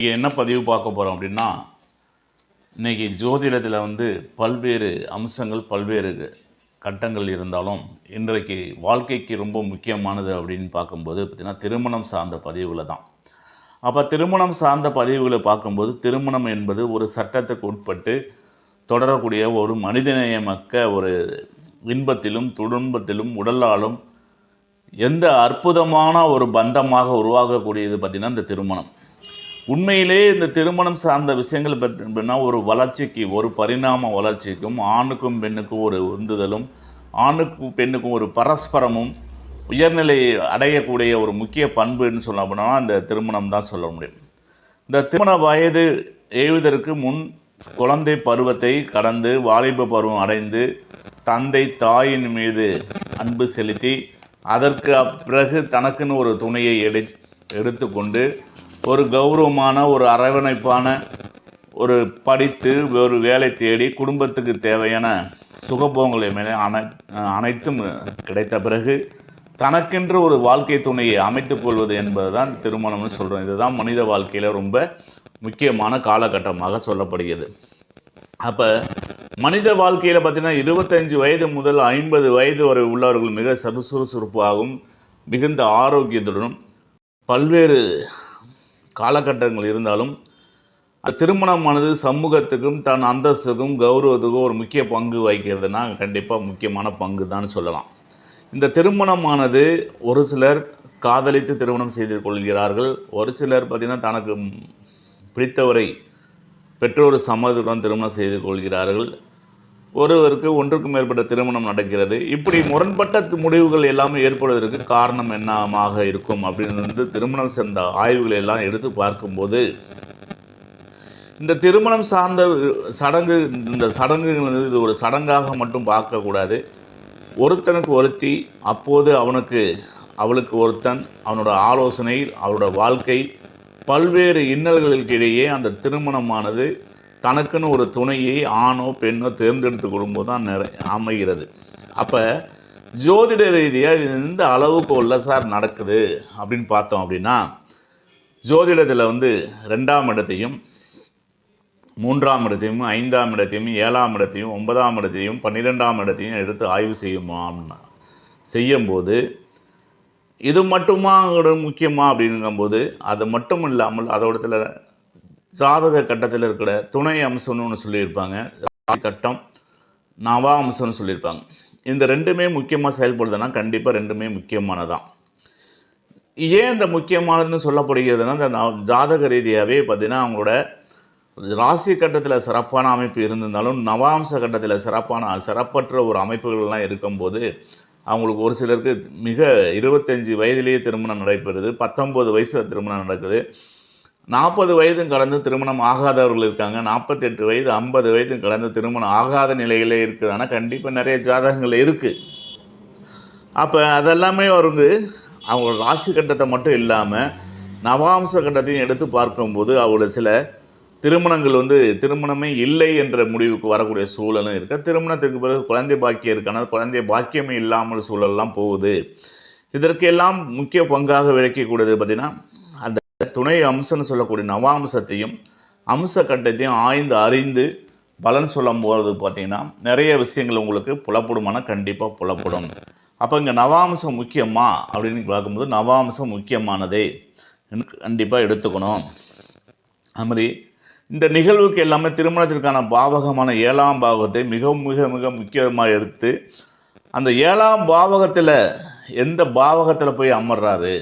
இங்கே என்ன பதிவு பார்க்க போகிறோம் அப்படின்னா, இன்றைக்கி ஜோதிடத்தில் பல்வேறு அம்சங்கள் பல்வேறு கட்டங்கள் இருந்தாலும் இன்றைக்கு வாழ்க்கைக்கு ரொம்ப முக்கியமானது அப்படின்னு பார்க்கும்போது பார்த்திங்கன்னா திருமணம் சார்ந்த பதிவுகளை தான். அப்போ திருமணம் சார்ந்த பதிவுகளை பார்க்கும்போது திருமணம் என்பது ஒரு சட்டத்துக்கு உட்பட்டு தொடரக்கூடிய ஒரு மனிதநேயமக்க ஒரு இன்பத்திலும் துன்பத்திலும் உடலாலும் எந்த அற்புதமான ஒரு பந்தமாக உருவாகக்கூடியது பார்த்திங்கன்னா இந்த திருமணம். உண்மையிலே இந்த திருமணம் சார்ந்த விஷயங்கள் பார்த்தீங்கன்னா ஒரு வளர்ச்சிக்கு ஒரு பரிணாம வளர்ச்சிக்கும் ஆணுக்கும் பெண்ணுக்கும் ஒரு உந்துதலும் ஆணுக்கும் பெண்ணுக்கும் ஒரு பரஸ்பரமும் உயர்நிலை அடையக்கூடிய ஒரு முக்கிய பண்புன்னு சொல்ல அப்படின்னா அந்த திருமணம் தான் சொல்ல முடியும். இந்த திருமண வயது எழுவதற்கு முன் குழந்தை பருவத்தை கடந்து வாலிப பருவம் அடைந்து தந்தை தாயின் மீது அன்பு செலுத்தி அதற்கு பிறகு தனக்குன்னு ஒரு துணையை எடுத்துக்கொண்டு ஒரு கௌரவமான ஒரு அரவணைப்பான ஒரு படித்து ஒரு வேலை தேடி குடும்பத்துக்கு தேவையான சுகபோகங்களை மேலே அனைத்தும் கிடைத்த பிறகு தனக்கென்று ஒரு வாழ்க்கை துணையை அமைத்துக் கொள்வது என்பது தான் திருமணம்னு சொல்கிறோம். இதுதான் மனித வாழ்க்கையில் ரொம்ப முக்கியமான காலகட்டமாக சொல்லப்படுகிறது. அப்போ மனித வாழ்க்கையில் பார்த்திங்கன்னா 25 வயது முதல் 50 வயது வரை உள்ளவர்கள் மிக சுறுசுறுப்பாகவும் மிகுந்த ஆரோக்கியத்துடனும் பல்வேறு காலகட்டங்கள் இருந்தாலும் திருமணமானது சமூகத்துக்கும் தன் அந்தஸ்துக்கும் கௌரவத்துக்கும் ஒரு முக்கிய பங்கு வகிக்கிறதுனா கண்டிப்பாக முக்கியமான பங்கு தான் சொல்லலாம். இந்த திருமணமானது ஒரு சிலர் காதலித்து திருமணம் செய்து கொள்கிறார்கள், ஒரு சிலர் பார்த்திங்கன்னா தனக்கு பிடித்தவரை பெற்றோர் சம்மதத்துடன் திருமணம் செய்து கொள்கிறார்கள், ஒருவருக்கு ஒன்றுக்கும் மேற்பட்ட திருமணம் நடக்கிறது. இப்படி முரண்பட்ட முடிவுகள் எல்லாமே ஏற்படுவதற்கு காரணம் என்னமாக இருக்கும் அப்படின்னு திருமணம் சார்ந்த ஆய்வுகளை எல்லாம் எடுத்து பார்க்கும்போது இந்த திருமணம் சார்ந்த இந்த சடங்குகள் இது ஒரு சடங்காக மட்டும் பார்க்கக்கூடாது. ஒருத்தனுக்கு ஒருத்தி, அப்போது அவளுக்கு ஒருத்தன், அவனோட ஆலோசனை, அவரோட வாழ்க்கை, பல்வேறு இன்னல்களுக்கு இடையே அந்த திருமணமானது தனக்குன்னு ஒரு துணையை ஆணோ பெண்ணோ தேர்ந்தெடுத்து கொள்ளும்போது தான் அமைகிறது. அப்போ ஜோதிட ரீதியாக இது எந்த அளவுக்கு சார் நடக்குது அப்படின்னு பார்த்தோம் அப்படின்னா, ஜோதிடத்தில் 2ஆம் இடத்தையும் 3ஆம் இடத்தையும் 5ஆம் இடத்தையும் 7ஆம் இடத்தையும் 9ஆம் இடத்தையும் 12ஆம் இடத்தையும் எடுத்து ஆய்வு செய்யும்போது இது மட்டுமா முக்கியமா அப்படிங்கும்போது அது மட்டும் இல்லாமல் அதோடத்தில் ஜாதக கட்டத்தில் இருக்கிற துணை அம்சம்னு ஒன்று சொல்லியிருப்பாங்க, கட்டம் நவா அம்சம்னு சொல்லியிருப்பாங்க. இந்த ரெண்டுமே முக்கியமாக செயல்படுதுன்னா கண்டிப்பாக ரெண்டுமே முக்கியமானதான். ஏன் இந்த முக்கியமானதுன்னு சொல்லப்படுகிறதுனா இந்த ஜாதக ரீதியாகவே பார்த்திங்கன்னா அவங்களோட ராசி கட்டத்தில் சிறப்பான அமைப்பு இருந்திருந்தாலும் நவாம்ச கட்டத்தில் சிறப்பற்ற ஒரு அமைப்புகள்லாம் இருக்கும்போது அவங்களுக்கு ஒரு சிலருக்கு மிக 25 வயதிலேயே திருமணம் நடைபெறுது, 19 வயசில் திருமணம் நடக்குது, 40 வயதும் கடந்து திருமணம் ஆகாதவர்கள் இருக்காங்க, 48 வயது 50 வயதும் கடந்து திருமணம் ஆகாத நிலையிலே இருக்குது. ஆனால் கண்டிப்பாக நிறைய ஜாதகங்கள் இருக்குது. அப்போ அதெல்லாமே அவங்க ராசி கட்டத்தை மட்டும் இல்லாமல் நவாம்ச கட்டத்தையும் எடுத்து பார்க்கும்போது அவங்களோட சில திருமணங்கள் திருமணமே இல்லை என்ற முடிவுக்கு வரக்கூடிய சூழலும் இருக்குது. திருமணத்துக்கு பிறகு குழந்தை பாக்கியம் இருக்கான குழந்தை பாக்கியமே இல்லாமல் சூழல்லாம் போகுது. இதற்கெல்லாம் முக்கிய பங்காக விளக்கக்கூடியது பார்த்திங்கன்னா அந்த துணை அம்சம்னு சொல்லக்கூடிய நவாம்சத்தையும் அம்ச கட்டத்தையும் ஆய்ந்து அறிந்து பலன் சொல்லும் போது பார்த்திங்கன்னா நிறைய விஷயங்கள் உங்களுக்கு புலப்படுமானா கண்டிப்பாக புலப்படும். அப்போ இங்கே நவாம்சம் முக்கியமா அப்படின்னு பார்க்கும்போது நவாம்சம் முக்கியமானதே கண்டிப்பாக எடுத்துக்கணும். அதுமாதிரி இந்த நிகழ்வுக்கு எல்லாமே திருமணத்திற்கான பாவகமான 7ஆம் பாவகத்தை மிக மிக மிக முக்கியமாக எடுத்து அந்த 7ஆம் பாவகத்தில் எந்த பாவகத்தில் போய் அமர்றாரு,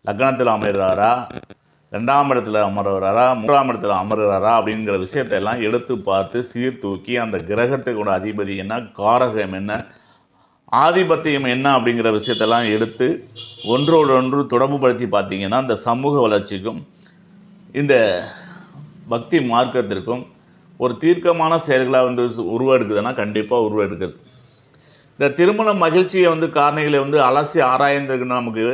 லக்னத்தில் அமர்றாரா, 2ஆம் இடத்துல அமர்றாரா, 3ஆம் இடத்துல அமர்றாரா அப்படிங்கிற விஷயத்தையெல்லாம் எடுத்து பார்த்து சீர்தூக்கி அந்த கிரகத்துக்கூட அதிபதி என்ன, காரகம் என்ன, ஆதிபத்தியம் என்ன அப்படிங்கிற விஷயத்தெல்லாம் எடுத்து ஒன்றோடு ஒன்று தொடர்புபடுத்தி பார்த்தீங்கன்னா இந்த சமூக வளர்ச்சிக்கும் இந்த பக்தி மார்க்கத்திற்கும் ஒரு தீர்க்கமான செயல்களாக உருவெடுக்குதுன்னா கண்டிப்பாக உருவெடுக்குது. இந்த திருமண மகிழ்ச்சியை காரணிகளை அலசி ஆராய்ந்ததுக்குன்னு நமக்கு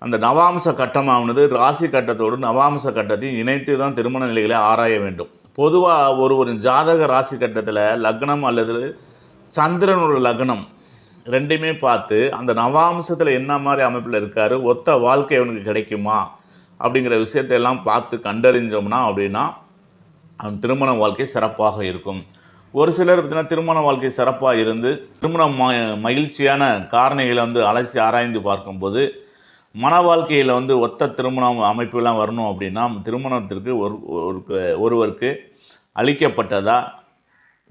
அந்த நவாம்ச கட்டமானது ராசி கட்டத்தோடு நவாம்ச கட்டத்தையும் இணைத்து தான் திருமண நிலைகளை ஆராய வேண்டும். பொதுவாக ஒருவரின் ஜாதக ராசி கட்டத்தில் லக்னம் அல்லது சந்திரனோட லக்னம் ரெண்டுமே பார்த்து அந்த நவாம்சத்தில் என்ன மாதிரி அமைப்பில் இருக்கார், ஒத்த வாழ்க்கை அவனுக்கு கிடைக்குமா அப்படிங்கிற விஷயத்தையெல்லாம் பார்த்து கண்டறிஞ்சோம்னா அப்படின்னா அந்த திருமண வாழ்க்கை சிறப்பாக இருக்கும். ஒரு சிலர் பார்த்திங்கன்னா திருமண வாழ்க்கை சிறப்பாக இருந்து திருமணம் மகிழ்ச்சியான காரணிகளை வந்து அலசி ஆராய்ந்து பார்க்கும்போது மன வாழ்க்கையில் வந்து ஒத்த திருமணம் அமைப்புலாம் வரணும் அப்படின்னா திருமணத்திற்கு ஒருவருக்கு அளிக்கப்பட்டதா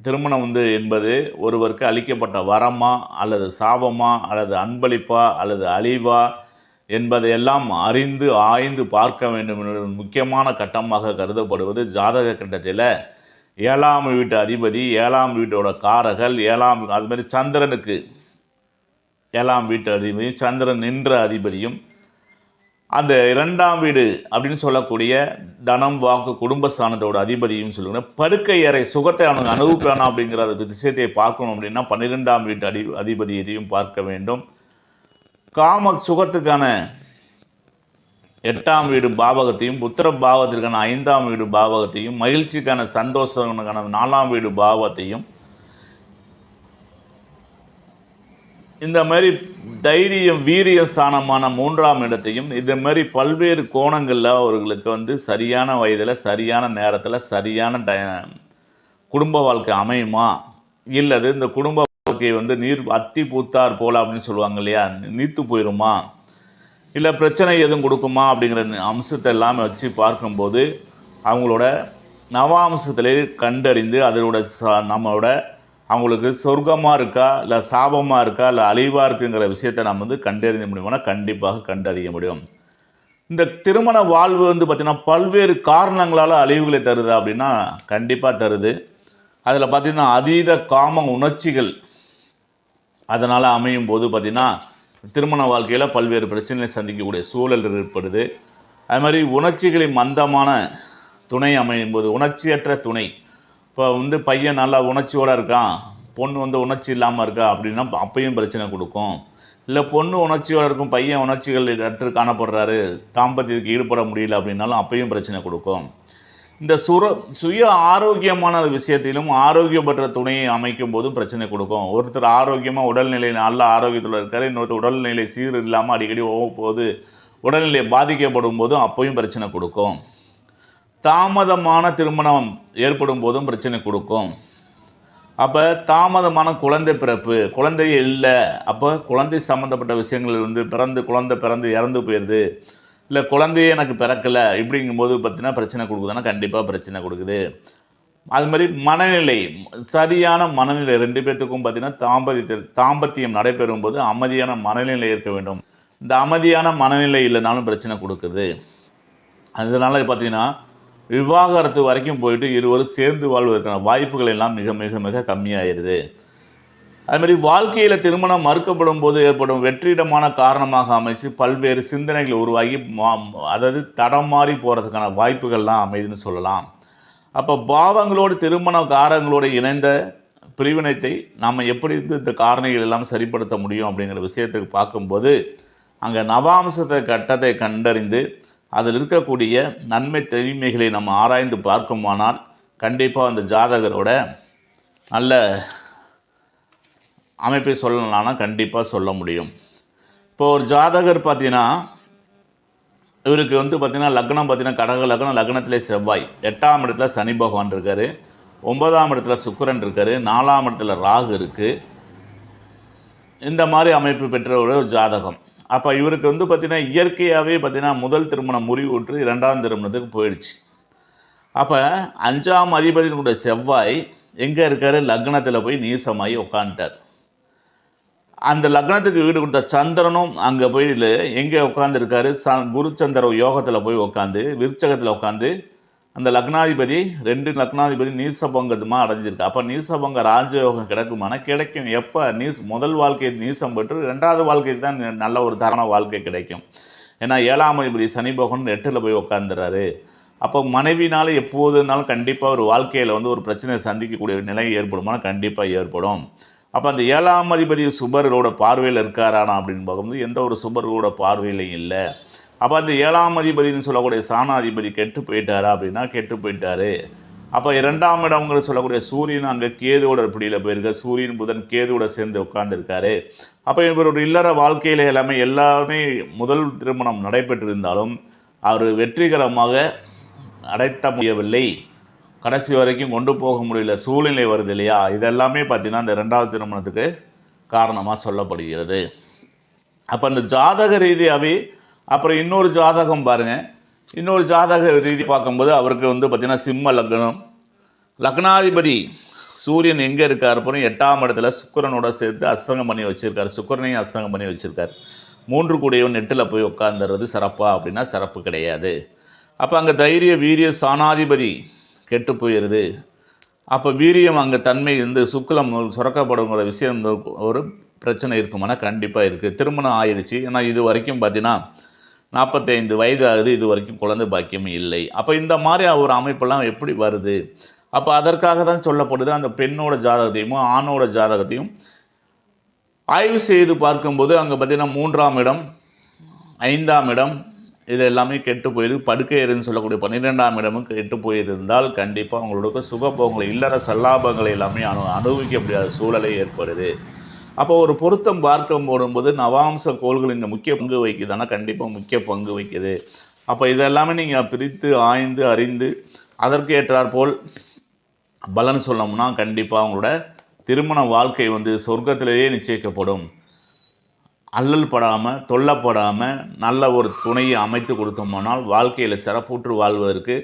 திருமணம் வந்து என்பது ஒருவருக்கு அளிக்கப்பட்ட வரமா அல்லது சாபமா அல்லது அன்பளிப்பா அல்லது அழிவா என்பதையெல்லாம் அறிந்து ஆய்ந்து பார்க்க வேண்டும் என்ற முக்கியமான கட்டமாக கருதப்படுவது ஜாதக கட்டத்தில் 7ஆம் வீட்டு அதிபதி 7ஆம் வீட்டோட காரகல் அது மாதிரி சந்திரனுக்கு 7ஆம் வீட்டு அதிபதியும் சந்திரன் நின்ற அதிபதியும் அந்த 2ஆம் வீடு அப்படின்னு சொல்லக்கூடிய தனம் வாக்கு குடும்பஸ்தானத்தோட அதிபதியும் சொல்லுங்க படுக்கை அறை சுகத்தை அவனுக்கு அனுபவிக்கிறானா அப்படிங்கிற விஷயத்தை பார்க்கணும் அப்படின்னா 12ஆம் வீட்டு அதிபதியையும் பார்க்க வேண்டும். காம சுகத்துக்கான 8ஆம் வீடு பாவகத்தையும் புத்திர பாவத்திற்கான 5ஆம் வீடு பாவகத்தையும் மகிழ்ச்சிக்கான சந்தோஷத்துக்கான 4ஆம் வீடு பாவத்தையும் இந்த மாதிரி தைரியம் வீரிய ஸ்தானமான 3ஆம் இடத்தையும் இந்த மாதிரி பல்வேறு கோணங்களில் அவர்களுக்கு வந்து சரியான வயதில் சரியான நேரத்தில் சரியான குடும்ப வாழ்க்கை அமையுமா இல்லது இந்த குடும்ப வாழ்க்கை வந்து நீர் அத்தி பூத்தார் போல அப்படின்னு சொல்லுவாங்க இல்லையா, நீத்து போயிடுமா இல்லை பிரச்சனை எதுவும் கொடுக்குமா அப்படிங்கிற அம்சத்தை எல்லாமே வச்சு பார்க்கும்போது அவங்களோட நவாம்சத்திலே கண்டறிந்து அதனோட நம்மளோட அவங்களுக்கு சொர்க்கமாக இருக்கா இல்லை சாபமாக இருக்கா இல்லை அழிவாக இருக்குங்கிற விஷயத்தை நம்ம வந்து கண்டறிய முடியும்னா கண்டிப்பாக கண்டறிய முடியும். இந்த திருமண வாழ்வு வந்து பார்த்திங்கன்னா பல்வேறு காரணங்களால் அழிவுகளை தருது அப்படின்னா கண்டிப்பாக தருது. அதில் பார்த்திங்கன்னா அதீத காம உணர்ச்சிகள் அதனால் அமையும் போது பார்த்திங்கன்னா திருமண வாழ்க்கையில் பல்வேறு பிரச்சனைகளை சந்திக்கக்கூடிய சூழல் ஏற்படுது. அது மாதிரி உணர்ச்சிகளின் மந்தமான துணை அமையும் போது உணர்ச்சியற்ற துணை, இப்போ வந்து பையன் நல்லா உணர்ச்சியோடு இருக்கான், பொண்ணு வந்து உணர்ச்சி இல்லாமல் இருக்கா அப்படின்னா அப்பையும் பிரச்சனை கொடுக்கும். இல்லை பொண்ணு உணர்ச்சியோடு இருக்கும், பையன் உணர்ச்சிகள் அற்று காணப்படுறாரு, தாம்பத்தியத்துக்கு ஈடுபட முடியல அப்படின்னாலும் அப்பையும் பிரச்சனை கொடுக்கும். இந்த சுய ஆரோக்கியமான விஷயத்திலும் ஆரோக்கியப்பட்ட துணையை அமைக்கும் போதும் பிரச்சனை கொடுக்கும். ஒருத்தர் ஆரோக்கியமாக உடல்நிலை நல்ல ஆரோக்கியத்தில் இருக்கார், இன்னொருத்தர் உடல்நிலை சீர் இல்லாமல் அடிக்கடி போது உடல்நிலை பாதிக்கப்படும் போதும் அப்பையும் பிரச்சனை கொடுக்கும். தாமதமான திருமணம் ஏற்படும் போதும் பிரச்சனை கொடுக்கும். அப்போ தாமதமான குழந்தை பிறப்பு, குழந்தையே இல்லை, அப்போ குழந்தை சம்மந்தப்பட்ட விஷயங்கள் வந்து குழந்தை பிறந்து இறந்து போயிடுது, இல்லை குழந்தையே எனக்கு பிறக்கலை இப்படிங்கும்போது பார்த்தீங்கன்னா பிரச்சனை கொடுக்குதுன்னா கண்டிப்பாக பிரச்சனை கொடுக்குது. அது மாதிரி மனநிலை, சரியான மனநிலை 2 பேர்த்துக்கும் பார்த்திங்கன்னா தாம்பத்தியம் நடைபெறும் போது அமைதியான மனநிலை இருக்க வேண்டும். இந்த அமைதியான மனநிலை இல்லைனாலும் பிரச்சனை கொடுக்குது. அதனால் பார்த்திங்கன்னா விவாகரத்து வரைக்கும் போயிட்டு இருவரும் சேர்ந்து வாழ்வதற்கான வாய்ப்புகள் எல்லாம் மிக மிக மிக கம்மியாயிருது. அதுமாதிரி வாழ்க்கையில் திருமணம் மறுக்கப்படும் போது ஏற்படும் வெற்றிடமான காரணமாக அமைச்சு பல்வேறு சிந்தனைகள் உருவாகி அதாவது தடம் மாறி போகிறதுக்கான வாய்ப்புகள்லாம் அமைதுன்னு சொல்லலாம். அப்போ பாவங்களோடு திருமண காரங்களோடு இணைந்த பிரிவினத்தை நாம் எப்படி இந்த காரணிகள் எல்லாம் சரிப்படுத்த முடியும் அப்படிங்கிற விஷயத்துக்கு பார்க்கும்போது அங்கே நவாம்சத்தை கட்டத்தை கண்டறிந்து அதில் இருக்கக்கூடிய நன்மை தீமைகளை நம்ம ஆராய்ந்து பார்க்குமானால் கண்டிப்பாக அந்த ஜாதகரோட நல்ல அமைப்பை சொல்லலாம்னா கண்டிப்பாக சொல்ல முடியும். இப்போது ஒரு ஜாதகர் பார்த்தீங்கன்னா இவருக்கு வந்து பார்த்திங்கன்னா லக்னம் பார்த்திங்கன்னா கடக லக்னம், லக்னத்திலே செவ்வாய், 8ஆம் இடத்துல சனி பகவான் இருக்கார், 9ஆம் இடத்துல சுக்கிரன் இருக்கார், 4ஆம் இடத்துல ராகு இருக்குது. இந்த மாதிரி அமைப்பு பெற்ற ஒரு ஜாதகம். அப்போ இவருக்கு வந்து பார்த்திங்கன்னா இயற்கையாகவே பார்த்திங்கன்னா முதல் திருமணம் முறிவுற்று 2ஆம் திருமணத்துக்கு போயிடுச்சு. அப்போ 5ஆம் அதிபதியினுடைய செவ்வாய் எங்கே இருக்கார், லக்னத்தில் போய் நீசமாகி உட்காந்துட்டார். அந்த லக்னத்துக்கு வீடு கொடுத்த சந்திரனும் அங்கே போய் எங்கே உட்காந்துருக்காரு, குரு சந்திர யோகத்தில் போய் உட்காந்து விருச்சகத்தில் உட்காந்து அந்த லக்னாதிபதி 2 லக்னாதிபதி நீசபங்கமாக அடைஞ்சிருக்கு. அப்போ நீசபங்க ராஜயோகம் கிடைக்குமானா கிடைக்கும். எப்போ முதல் வாழ்க்கை நீசம் பெற்று 2ஆவது வாழ்க்கை தான் நல்ல ஒரு தரமான வாழ்க்கை கிடைக்கும். ஏன்னா 7ஆம் அதிபதி சனி பகவான் 8ல் போய் உட்காந்துறாரு. அப்போ மனைவினால எப்போதுனாலும் கண்டிப்பாக ஒரு வாழ்க்கையில் வந்து ஒரு பிரச்சனையை சந்திக்கக்கூடிய நிலை ஏற்படுமானா கண்டிப்பாக ஏற்படும். அப்போ அந்த 7ஆம் அதிபதி சுபரோட பார்வையில் இருக்காரானா அப்படின்னு பார்க்கும்போது எந்த ஒரு சுபரோட பார்வையிலையும் இல்லை. அப்போ அந்த 7ஆம் அதிபதினு சொல்லக்கூடிய சாணாதிபதி கெட்டு போயிட்டாரா அப்படின்னா கெட்டு போயிட்டாரு. அப்போ 2ஆம் இடம்ங்கிற சொல்லக்கூடிய சூரியன் அங்கே கேதுவோட பிடியில் போயிருக்க, சூரியன் புதன் கேதுவோட சேர்ந்து உட்கார்ந்துருக்காரு. அப்போ இவரோட இல்லற வாழ்க்கையில் எல்லாமே முதல் திருமணம் நடைபெற்றிருந்தாலும் அவர் வெற்றிகரமாக அடைத்த முடியவில்லை, கடைசி வரைக்கும் கொண்டு போக முடியல, சூழ்நிலை வருது இல்லையா, இதெல்லாமே பார்த்திங்கன்னா இந்த 2வது திருமணத்துக்கு காரணமாக சொல்லப்படுகிறது. அப்போ அந்த ஜாதக ரீதியாகவே அப்புறம் இன்னொரு ஜாதகம் பாருங்கள், இன்னொரு ஜாதக ரீதி பார்க்கும்போது அவருக்கு பார்த்திங்கன்னா சிம்ம லக்னம், லக்னாதிபதி சூரியன் எங்கே இருக்கார் அப்புறம் 8ஆம் இடத்துல சுக்கிரனோட சேர்த்து அஸ்தங்கம் பண்ணி வச்சுருக்கார், சுக்கிரனையும் அஸ்தங்கம் பண்ணி வச்சுருக்கார். 3 கூடையும் 8ல் போய் உட்காந்துறது சிறப்பா அப்படின்னா சிறப்பு கிடையாது. அப்போ அங்கே தைரிய வீரிய சாணாதிபதி கெட்டு போயிடுது. அப்போ வீரியம் அங்கே தன்மை சுக்கிலம் சுரக்கப்படுங்கிற விஷயம் ஒரு பிரச்சனை இருக்குமானா கண்டிப்பாக இருக்குது. திருமணம் ஆயிடுச்சு, ஏன்னா இது வரைக்கும் பார்த்தீங்கன்னா 45 வயது ஆகுது, இது வரைக்கும் குழந்தை பாக்கியம் இல்லை. அப்போ இந்த மாதிரி ஒரு அமைப்பெல்லாம் எப்படி வருது? அப்போ அதற்காக தான் சொல்லப்படுது அந்த பெண்ணோட ஜாதகத்தையும் ஆணோட ஜாதகத்தையும் ஆய்வு செய்து பார்க்கும்போது அங்கே பார்த்திங்கன்னா 3ஆம் இடம் 5ஆம் இடம் இது எல்லாமே கெட்டு போயிடுது. படுக்கை எருன்னு சொல்லக்கூடிய 12ஆம் இடமும் கெட்டு போயிருந்தால் கண்டிப்பாக அவங்களோட சுகபோகங்களை இல்லற சல்லாபங்களை எல்லாமே அனுபவிக்க முடியாத சூழலை ஏற்படுது. அப்போ ஒரு பொருத்தம் பார்க்க போடும்போது நவாம்ச கோள்கள் இங்கே முக்கிய பங்கு வகிக்குதுன்னா கண்டிப்பாக முக்கிய பங்கு வகிக்குது. அப்போ இதெல்லாமே நீங்கள் பிரித்து ஆய்ந்து அறிந்து அதற்கு ஏற்றாற்போல் பலன் சொல்லணும்னா கண்டிப்பாக அவங்களோட திருமண வாழ்க்கை சொர்க்கத்திலேயே நிச்சயிக்கப்படும். அல்லல் படாமல் தொல்லப்படாமல் நல்ல ஒரு துணையை அமைத்து கொடுத்தோம்னால் வாழ்க்கையில் சிறப்புற்று வாழ்வதற்கு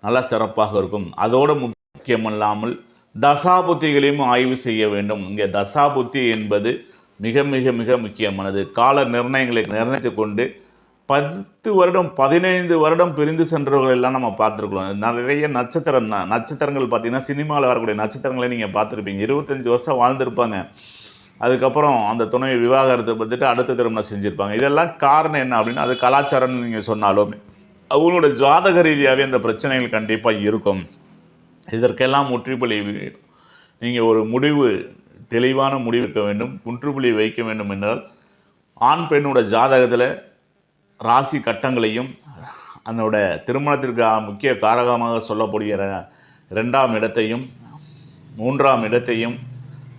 நல்லா சிறப்பாக இருக்கும். அதோடு முக்கியமில்லாமல் தசாபுத்திகளையும் ஆய்வு செய்ய வேண்டும். இங்கே தசாபுத்தி என்பது மிக மிக மிக முக்கியமானது. கால நிர்ணயங்களை நிர்ணயித்து கொண்டு 10 வருடம் 15 வருடம் பிரிந்து சென்றவர்கள் எல்லாம் நம்ம பார்த்துருக்கோம். நிறைய நட்சத்திரங்கள் பார்த்திங்கன்னா சினிமாவில் வரக்கூடிய நட்சத்திரங்களை நீங்கள் பார்த்துருப்பீங்க. 25 வருஷம் வாழ்ந்திருப்பாங்க, அதுக்கப்புறம் அந்த துணை விவாகரத்தை பற்றிட்டு அடுத்த திருமணம் செஞ்சுருப்பாங்க. இதெல்லாம் காரணம் என்ன அப்படின்னா அது கலாச்சாரம்னு நீங்கள் சொன்னாலும் அவங்களோட ஜாதக ரீதியாகவே அந்த பிரச்சனைகள் கண்டிப்பாக இருக்கும். இதற்கெல்லாம் முற்றுப்புள்ளி நீங்கள் ஒரு முடிவு தெளிவான முடிவு வைக்க வேண்டும். முற்றுப்புள்ளி வைக்க வேண்டும் என்றால் ஆண் பெண்ணோட ஜாதகத்தில் ராசி கட்டங்களையும் அதனோட திருமணத்திற்கு முக்கிய காரகமாக சொல்லப்படுகிற 2ஆம் இடத்தையும் 3ஆம் இடத்தையும்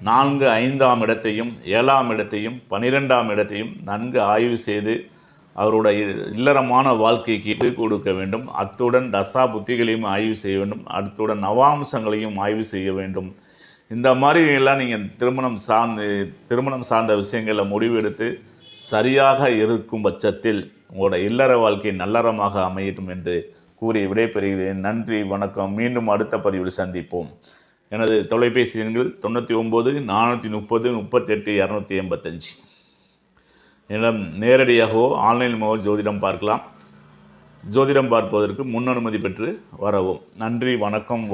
4, 5ஆம் இடத்தையும் 7ஆம் இடத்தையும் 12ஆம் இடத்தையும் நன்கு ஆய்வு செய்து அவருடைய இல்லறமான வாழ்க்கைக்கு கொடுக்க வேண்டும். அத்துடன் தசா புத்திகளையும் ஆய்வு செய்ய வேண்டும். அத்துடன் நவாம்சங்களையும் ஆய்வு செய்ய வேண்டும். இந்த மாதிரி எல்லாம் நீங்கள் திருமணம் சார்ந்த விஷயங்களில் முடிவெடுத்து சரியாக இருக்கும் பட்சத்தில் உங்களோட இல்லற வாழ்க்கை நல்லறமாக அமையட்டும் என்று கூறி விடைபெறுகிறேன். நன்றி, வணக்கம். மீண்டும் அடுத்த பதிவில் சந்திப்போம். எனது தொலைபேசி எண்கள் 99 430 38 285. என்னிடம் நேரடியாகவோ ஆன்லைன் மூலம் ஜோதிடம் பார்க்கலாம். ஜோதிடம் பார்ப்பதற்கு முன் அனுமதி பெற்று வரவும். நன்றி, வணக்கம்.